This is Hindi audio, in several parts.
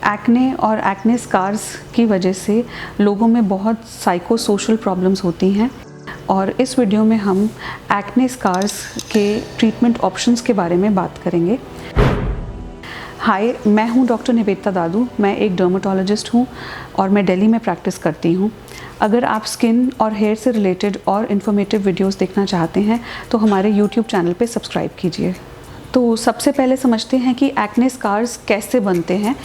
एक्ने और एक्ने स्कार्स की वजह से लोगों में बहुत साइको सोशल प्रॉब्लम्स होती हैं और इस वीडियो में हम एक्ने स्कार्स के ट्रीटमेंट ऑप्शंस के बारे में बात करेंगे। हाय, मैं हूं डॉक्टर निवेदिता दादू। मैं एक डर्मेटोलॉजिस्ट हूं और मैं दिल्ली में प्रैक्टिस करती हूं। अगर आप स्किन और हेयर से रिलेटेड और इन्फॉर्मेटिव वीडियोस देखना चाहते हैं तो हमारे यूट्यूब चैनल पे सब्सक्राइब कीजिए। तो सबसे पहले समझते हैं कि एक्ने स्कार्स कैसे बनते हैं।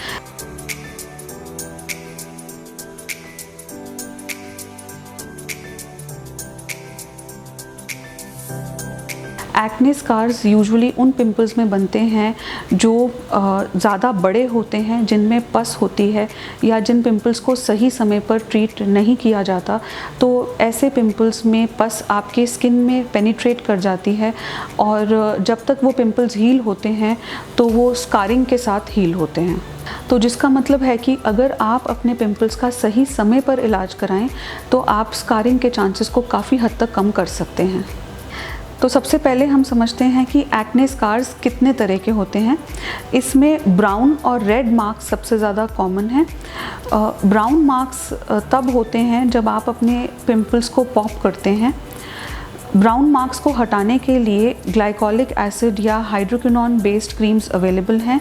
एक्ने स्कार्स यूजुअली उन पिंपल्स में बनते हैं जो ज़्यादा बड़े होते हैं, जिनमें पस होती है या जिन पिंपल्स को सही समय पर ट्रीट नहीं किया जाता। तो ऐसे पिंपल्स में पस आपके स्किन में पेनिट्रेट कर जाती है और जब तक वो पिंपल्स हील होते हैं तो वो स्कारिंग के साथ हील होते हैं। तो जिसका मतलब है कि अगर आप अपने पिंपल्स का सही समय पर इलाज कराएं तो आप स्कारिंग के चांसेस को काफ़ी हद तक कम कर सकते हैं। तो सबसे पहले हम समझते हैं कि एक्ने स्कार्स कितने तरह के होते हैं। इसमें ब्राउन और रेड मार्क्स सबसे ज़्यादा कॉमन है। ब्राउन मार्क्स तब होते हैं जब आप अपने पिंपल्स को पॉप करते हैं। ब्राउन मार्क्स को हटाने के लिए ग्लाइकोलिक एसिड या हाइड्रोक्विनोन बेस्ड क्रीम्स अवेलेबल हैं,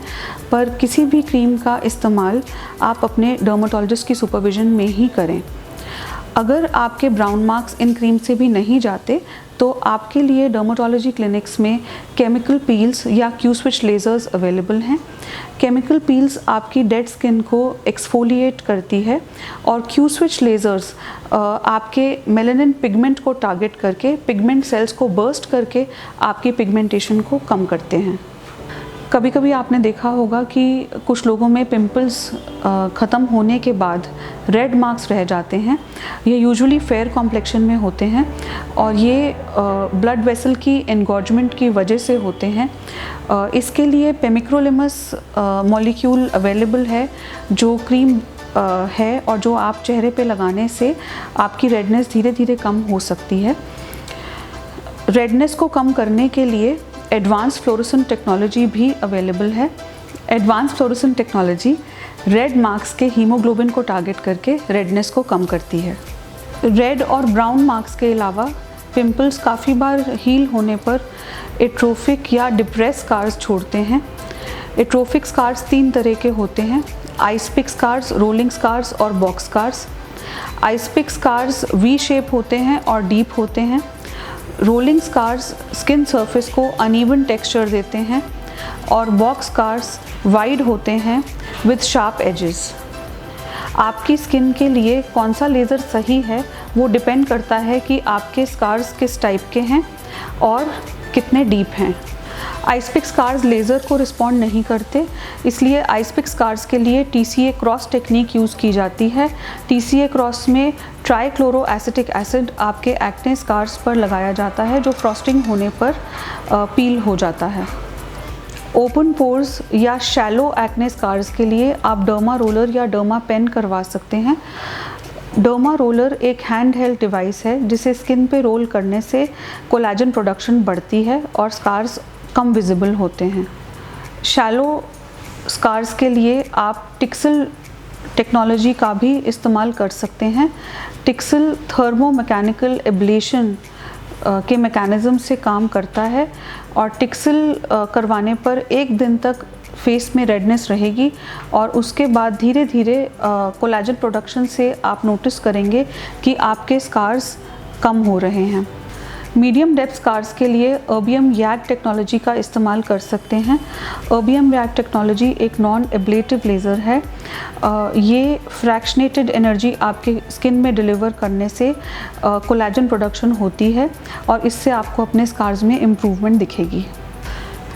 पर किसी भी क्रीम का इस्तेमाल आप अपने डर्मेटोलॉजिस्ट की सुपरविजन में ही करें। अगर आपके ब्राउन मार्क्स इन क्रीम से भी नहीं जाते तो आपके लिए डर्मेटोलॉजी क्लिनिक्स में केमिकल पील्स या क्यू स्विच लेज़र्स अवेलेबल हैं। केमिकल पील्स आपकी डेड स्किन को एक्सफोलिएट करती है और क्यू स्विच लेज़र्स आपके मेलानिन पिगमेंट को टारगेट करके पिगमेंट सेल्स को बर्स्ट करके आपकी पिगमेंटेशन को कम करते हैं। कभी कभी आपने देखा होगा कि कुछ लोगों में पिंपल्स ख़त्म होने के बाद रेड मार्क्स रह जाते हैं। ये यूजुअली फेयर कॉम्प्लेक्शन में होते हैं और ये ब्लड वेसल की एनगॉर्जमेंट की वजह से होते हैं। इसके लिए पेमिक्रोलिमस मॉलिक्यूल अवेलेबल है जो क्रीम है और जो आप चेहरे पे लगाने से आपकी रेडनेस धीरे धीरे कम हो सकती है। रेडनेस को कम करने के लिए एडवांस फ्लोरोसेंट टेक्नोलॉजी भी अवेलेबल है। Advance fluorescent technology red marks के हीमोग्लोबिन को टारगेट करके रेडनेस को कम करती है। रेड और ब्राउन मार्क्स के अलावा पिंपल्स काफ़ी बार हील होने पर एट्रोफिक या डिप्रेस स्कार्स छोड़ते हैं। एट्रोफिक स्कार्स 3 तरह के होते हैं: ice pick scars, rolling scars और box scars. Ice pick scars V shape होते हैं और डीप होते हैं। रोलिंग स्कार्स स्किन सरफेस को अनइवन टेक्सचर देते हैं और बॉक्स स्कार्स वाइड होते हैं विद शार्प एजेस। आपकी स्किन के लिए कौन सा लेज़र सही है वो डिपेंड करता है कि आपके स्कार्स किस टाइप के हैं और कितने डीप हैं। आइस पिक स्कार्स लेज़र को रिस्पॉन्ड नहीं करते, इसलिए आइस पिक स्कार्स के लिए TCA क्रॉस टेक्निक यूज़ की जाती है। TCA क्रॉस में ट्राइक्लोरो एसिटिक एसिड आपके एक्ने स्कार्स पर लगाया जाता है जो फ्रॉस्टिंग होने पर पील हो जाता है। ओपन पोर्स या शैलो एक्ने स्कार्स के लिए आप डर्मा रोलर या डर्मा पेन करवा सकते हैं। डर्मा रोलर एक हैंड हेल्ड डिवाइस है जिसे स्किन पे रोल करने से कोलेजन प्रोडक्शन बढ़ती है और स्कार्स कम विजिबल होते हैं। शैलो स्कार्स के लिए आप टिक्सल टेक्नोलॉजी का भी इस्तेमाल कर सकते हैं। टिक्सल थर्मोमैकेनिकल एब्लेशन के मैकेनिज़्म से काम करता है और टिक्सल करवाने पर 1 दिन तक फेस में रेडनेस रहेगी और उसके बाद धीरे धीरे कोलेजन प्रोडक्शन से आप नोटिस करेंगे कि आपके स्कार्स कम हो रहे हैं। मीडियम डेप्थ स्कार्स के लिए अर्बियम YAG टेक्नोलॉजी का इस्तेमाल कर सकते हैं। अर्बियम YAG टेक्नोलॉजी एक नॉन एब्लेटिव लेज़र है। ये फ्रैक्शनेटेड एनर्जी आपके स्किन में डिलीवर करने से कोलेजन प्रोडक्शन होती है और इससे आपको अपने स्कार्स में इम्प्रूवमेंट दिखेगी।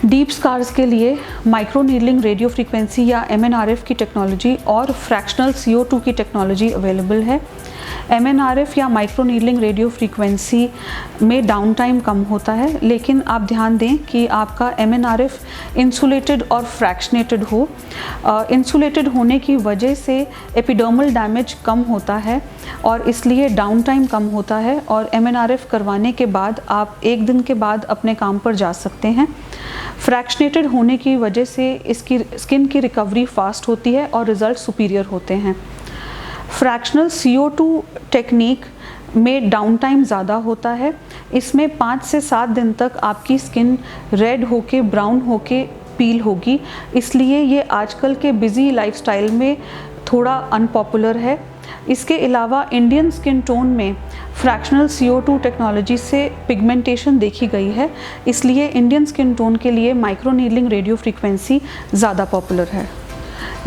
डीप स्कार्स के लिए माइक्रो नीडलिंग रेडियो फ्रीक्वेंसी या MNRF की टेक्नोलॉजी और फ्रैक्शनल CO2 की टेक्नोलॉजी अवेलेबल है। MNRF या माइक्रो नीडलिंग रेडियो फ्रीक्वेंसी में डाउन टाइम कम होता है, लेकिन आप ध्यान दें कि आपका MNRF इंसुलेटेड और फ्रैक्शनेटेड हो। इंसुलेटेड होने की वजह से एपिडर्मल डैमेज कम होता है और इसलिए डाउन टाइम कम होता है और MNRF करवाने के बाद आप 1 दिन के बाद अपने काम पर जा सकते हैं। फ्रैक्शनेटेड होने की वजह से इसकी स्किन की रिकवरी फास्ट होती है और रिज़ल्ट सुपीरियर होते हैं। फ्रैक्शनल CO2 टेक्निक में डाउन टाइम ज़्यादा होता है। इसमें 5 से 7 दिन तक आपकी स्किन रेड होके ब्राउन होके पील होगी, इसलिए ये आजकल के बिज़ी लाइफस्टाइल में थोड़ा अनपॉपुलर है। इसके अलावा इंडियन स्किन टोन में फ्रैक्शनल CO2 टेक्नोलॉजी से पिगमेंटेशन देखी गई है, इसलिए इंडियन स्किन टोन के लिए माइक्रो नीडलिंग रेडियो फ्रीक्वेंसी ज़्यादा पॉपुलर है।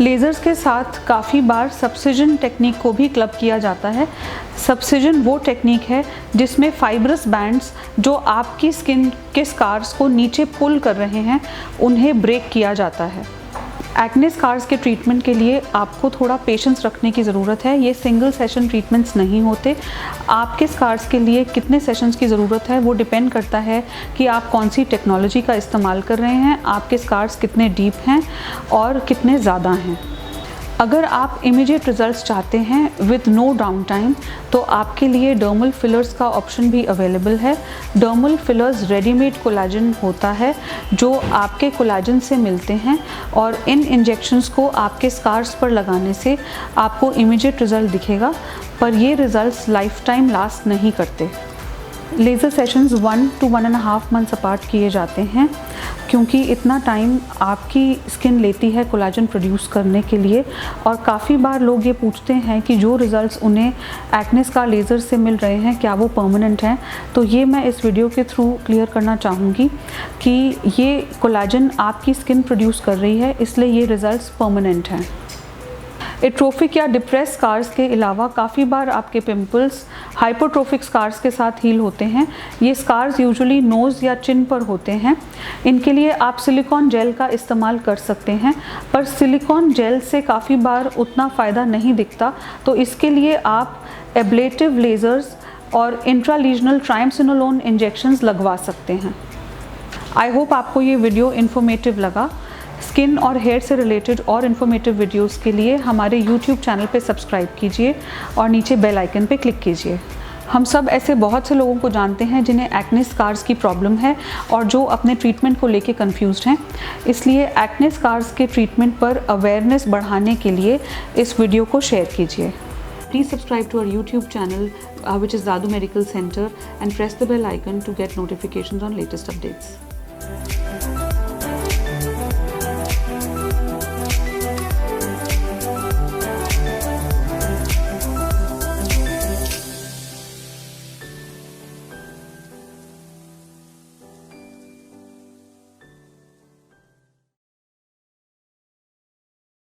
लेज़र्स के साथ काफ़ी बार सब्सिजन टेक्निक को भी क्लब किया जाता है। सब्सिजन वो टेक्निक है जिसमें फाइब्रस बैंड्स जो आपकी स्किन के स्कार्स को नीचे पुल कर रहे हैं उन्हें ब्रेक किया जाता है। एक्ने स्कार्स के ट्रीटमेंट के लिए आपको थोड़ा पेशेंस रखने की ज़रूरत है। ये सिंगल सेशन ट्रीटमेंट्स नहीं होते। आपके स्कार्स के लिए कितने सेशंस की ज़रूरत है वो डिपेंड करता है कि आप कौन सी टेक्नोलॉजी का इस्तेमाल कर रहे हैं, आपके स्कार्स कितने डीप हैं और कितने ज़्यादा हैं। अगर आप इमीडिएट रिजल्ट्स चाहते हैं विद नो डाउन टाइम तो आपके लिए डर्मल फिलर्स का ऑप्शन भी अवेलेबल है। डर्मल फिलर्स रेडीमेड कोलाजन होता है जो आपके कोलाजन से मिलते हैं और इन इंजेक्शंस को आपके स्कार्स पर लगाने से आपको इमीडिएट रिजल्ट दिखेगा, पर ये रिजल्ट्स लाइफ टाइम लास्ट नहीं करते। Laser sessions 1 to 1.5 months apart किए जाते हैं क्योंकि इतना टाइम आपकी स्किन लेती है कोलाजन प्रोड्यूस करने के लिए। और काफ़ी बार लोग ये पूछते हैं कि जो रिज़ल्ट्स उन्हें एक्ने स्कार लेज़र से मिल रहे हैं क्या वो परमानेंट हैं, तो ये मैं इस वीडियो के थ्रू क्लियर करना चाहूँगी कि ये कोलाजन आपकी स्किन प्रोड्यूस कर रही है, इसलिए ये रिज़ल्ट्स परमानेंट हैं। एट्रोफिक या डिप्रेस स्कार्स के अलावा काफ़ी बार आपके पिंपल्स हाइपोट्रोफिक स्कार्स के साथ हील होते हैं। ये स्कार्स यूजुअली नोज़ या चिन पर होते हैं। इनके लिए आप सिलिकॉन जेल का इस्तेमाल कर सकते हैं, पर सिलिकॉन जेल से काफ़ी बार उतना फ़ायदा नहीं दिखता, तो इसके लिए आप एब्लेटिव लेज़र्स और इंट्रालीजनल ट्राइमसिनोलोन इंजेक्शंस लगवा सकते हैं। आई होप आपको ये वीडियो इन्फॉर्मेटिव लगा। स्किन और हेयर से रिलेटेड और इन्फॉर्मेटिव वीडियोस के लिए हमारे YouTube चैनल पे सब्सक्राइब कीजिए और नीचे बेल आइकन पे क्लिक कीजिए। हम सब ऐसे बहुत से लोगों को जानते हैं जिन्हें एक्ने स्कार्स की प्रॉब्लम है और जो अपने ट्रीटमेंट को लेके कंफ्यूज्ड हैं, इसलिए एक्ने स्कार्स के ट्रीटमेंट पर अवेयरनेस बढ़ाने के लिए इस वीडियो को शेयर कीजिए। Please subscribe to our YouTube channel which is Dadu Medical Center and press the bell icon to get notifications on latest updates.